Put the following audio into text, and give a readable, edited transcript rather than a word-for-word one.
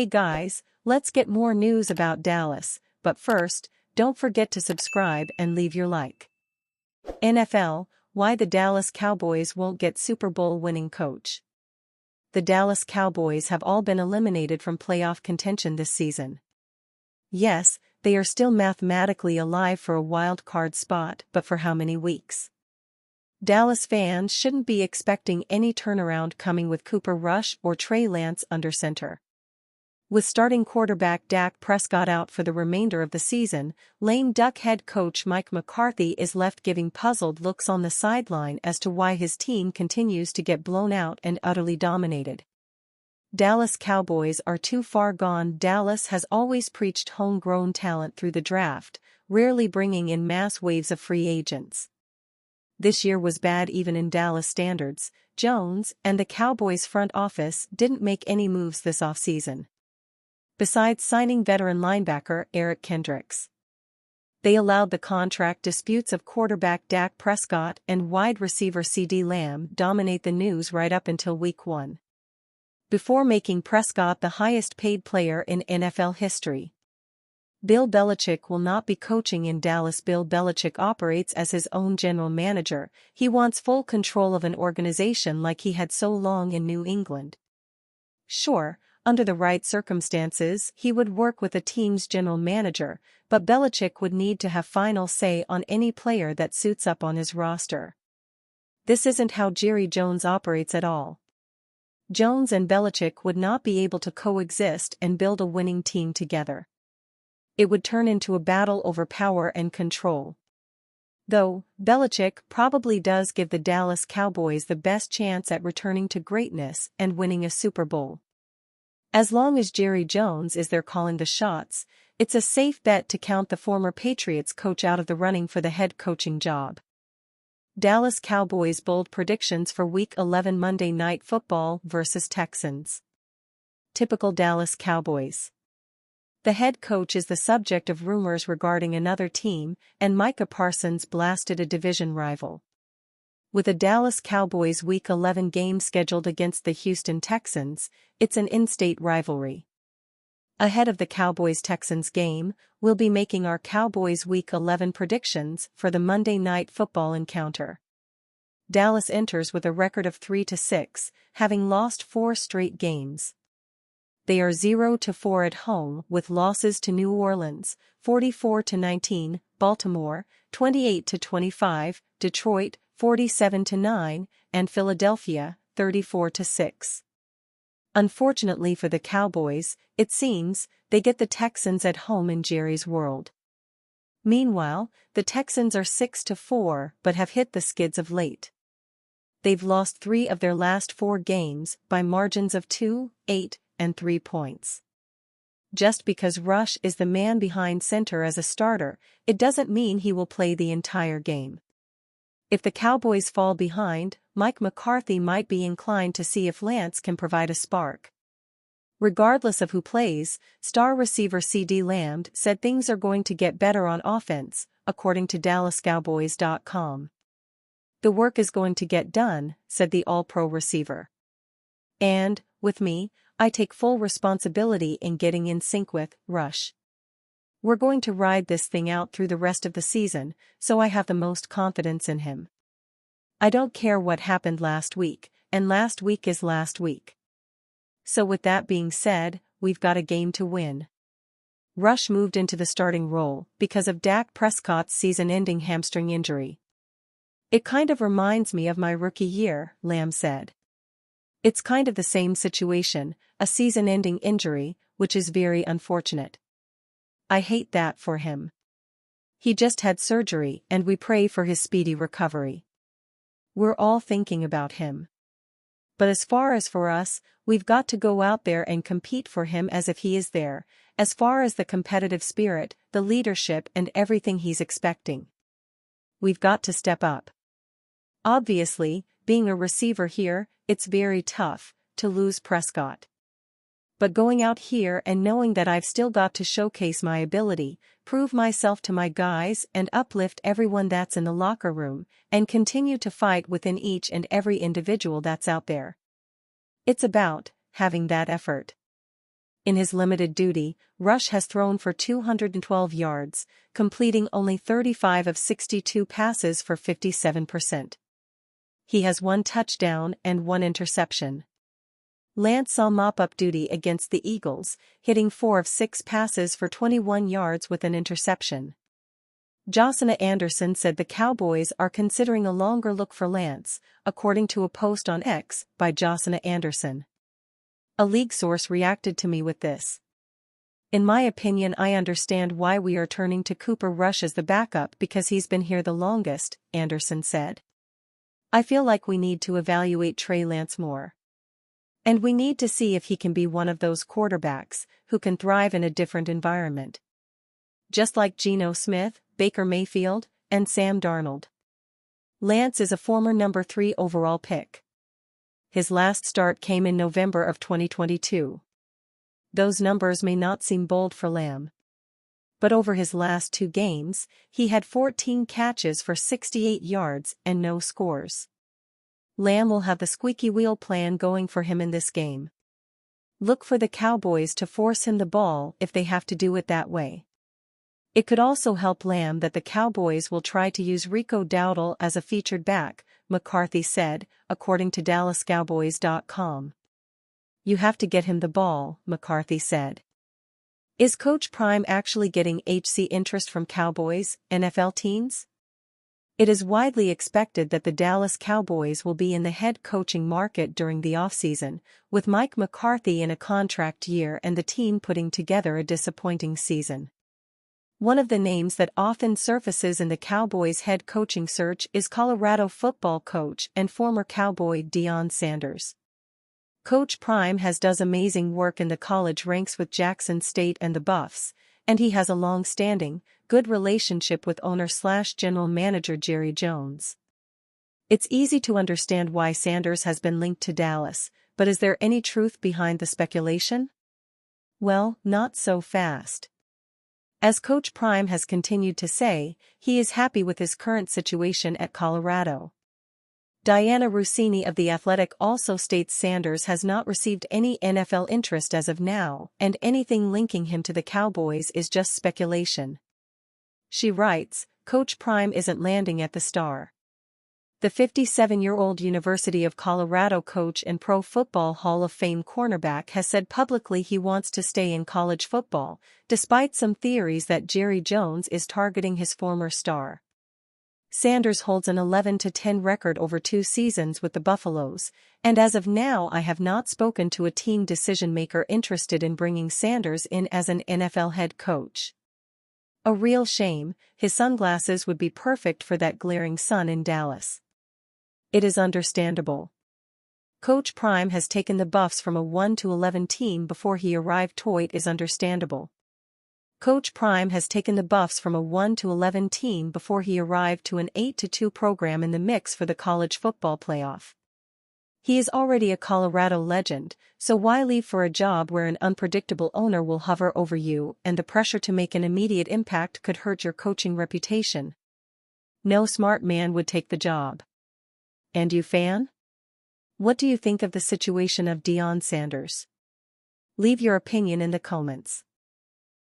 Hey guys, let's get more news about Dallas, but first, don't forget to subscribe and leave your like. NFL, why the Dallas Cowboys won't get Super Bowl winning coach. The Dallas Cowboys have all been eliminated from playoff contention this season. Yes, they are still mathematically alive for a wild card spot, but for how many weeks? Dallas fans shouldn't be expecting any turnaround coming with Cooper Rush or Trey Lance under center. With starting quarterback Dak Prescott out for the remainder of the season, lame duck head coach Mike McCarthy is left giving puzzled looks on the sideline as to why his team continues to get blown out and utterly dominated. Dallas Cowboys are too far gone. Dallas has always preached homegrown talent through the draft, rarely bringing in mass waves of free agents. This year was bad even in Dallas standards. Jones and the Cowboys front office didn't make any moves this offseason, besides signing veteran linebacker Eric Kendricks. They allowed the contract disputes of quarterback Dak Prescott and wide receiver CeeDee Lamb dominate the news right up until Week 1. Before making Prescott the highest-paid player in NFL history. Bill Belichick will not be coaching in Dallas. Bill Belichick operates as his own general manager. He wants full control of an organization like he had so long in New England. Sure, under the right circumstances, he would work with a team's general manager, but Belichick would need to have final say on any player that suits up on his roster. This isn't how Jerry Jones operates at all. Jones and Belichick would not be able to coexist and build a winning team together. It would turn into a battle over power and control. Though, Belichick probably does give the Dallas Cowboys the best chance at returning to greatness and winning a Super Bowl. As long as Jerry Jones is there calling the shots, it's a safe bet to count the former Patriots coach out of the running for the head coaching job. Dallas Cowboys bold predictions for Week 11 Monday Night Football vs. Texans. Typical Dallas Cowboys. The head coach is the subject of rumors regarding another team, and Micah Parsons blasted a division rival. With a Dallas Cowboys Week 11 game scheduled against the Houston Texans, it's an in-state rivalry. Ahead of the Cowboys-Texans game, we'll be making our Cowboys Week 11 predictions for the Monday Night Football encounter. Dallas enters with a record of 3-6, having lost 4 straight games. They are 0-4 at home with losses to New Orleans, 44-19, Baltimore, 28-25, Detroit, 47-9, and Philadelphia, 34-6. Unfortunately for the Cowboys, it seems, they get the Texans at home in Jerry's world. Meanwhile, the Texans are 6-4 but have hit the skids of late. They've lost 3 of their last 4 games by margins of 2, 8, and 3 points. Just because Rush is the man behind center as a starter, it doesn't mean he will play the entire game. If the Cowboys fall behind, Mike McCarthy might be inclined to see if Lance can provide a spark. Regardless of who plays, star receiver CeeDee Lamb said things are going to get better on offense, according to DallasCowboys.com. The work is going to get done, said the All-Pro receiver. And, with me, I take full responsibility in getting in sync with Rush. We're going to ride this thing out through the rest of the season, so I have the most confidence in him. I don't care what happened last week, and last week is last week. So with that being said, we've got a game to win. Rush moved into the starting role because of Dak Prescott's season-ending hamstring injury. It kind of reminds me of my rookie year, Lamb said. It's kind of the same situation, a season-ending injury, which is very unfortunate. I hate that for him. He just had surgery and we pray for his speedy recovery. We're all thinking about him. But as far as for us, we've got to go out there and compete for him as if he is there, as far as the competitive spirit, the leadership and everything he's expecting. We've got to step up. Obviously, being a receiver here, it's very tough to lose Prescott. But going out here and knowing that I've still got to showcase my ability, prove myself to my guys and uplift everyone that's in the locker room, and continue to fight within each and every individual that's out there. It's about having that effort. In his limited duty, Rush has thrown for 212 yards, completing only 35 of 62 passes for 57%. He has 1 touchdown and 1 interception. Lance saw mop-up duty against the Eagles, hitting 4 of 6 passes for 21 yards with an interception. Josina Anderson said the Cowboys are considering a longer look for Lance, according to a post on X by Josina Anderson. A league source reacted to me with this. In my opinion, I understand why we are turning to Cooper Rush as the backup because he's been here the longest, Anderson said. I feel like we need to evaluate Trey Lance more. And we need to see if he can be one of those quarterbacks who can thrive in a different environment. Just like Geno Smith, Baker Mayfield, and Sam Darnold. Lance is a former number 3 overall pick. His last start came in November of 2022. Those numbers may not seem bold for Lamb. But over his last 2 games, he had 14 catches for 68 yards and no scores. Lamb will have the squeaky wheel plan going for him in this game. Look for the Cowboys to force him the ball if they have to do it that way. It could also help Lamb that the Cowboys will try to use Rico Dowdle as a featured back, McCarthy said, according to DallasCowboys.com. You have to get him the ball, McCarthy said. Is Coach Prime actually getting HC interest from Cowboys, NFL teams? It is widely expected that the Dallas Cowboys will be in the head coaching market during the offseason, with Mike McCarthy in a contract year and the team putting together a disappointing season. One of the names that often surfaces in the Cowboys' head coaching search is Colorado football coach and former Cowboy Deion Sanders. Coach Prime does amazing work in the college ranks with Jackson State and the Buffs, and he has a long-standing, good relationship with owner/general manager Jerry Jones. It's easy to understand why Sanders has been linked to Dallas, but is there any truth behind the speculation? Well, not so fast. As Coach Prime has continued to say, he is happy with his current situation at Colorado. Diana Rossini of The Athletic also states Sanders has not received any NFL interest as of now, and anything linking him to the Cowboys is just speculation. She writes, Coach Prime isn't landing at the Star. The 57-year-old University of Colorado coach and Pro Football Hall of Fame cornerback has said publicly he wants to stay in college football, despite some theories that Jerry Jones is targeting his former star. Sanders holds an 11-10 record over 2 seasons with the Buffaloes, and as of now I have not spoken to a team decision-maker interested in bringing Sanders in as an NFL head coach. A real shame, his sunglasses would be perfect for that glaring sun in Dallas. It is understandable. Coach Prime has taken the Buffs from a 1-11 team before he arrived. It is understandable. Coach Prime has taken the Buffs from a 1-11 team before he arrived to an 8-2 program in the mix for the college football playoff. He is already a Colorado legend, so why leave for a job where an unpredictable owner will hover over you and the pressure to make an immediate impact could hurt your coaching reputation? No smart man would take the job. And you, fan? What do you think of the situation of Deion Sanders? Leave your opinion in the comments.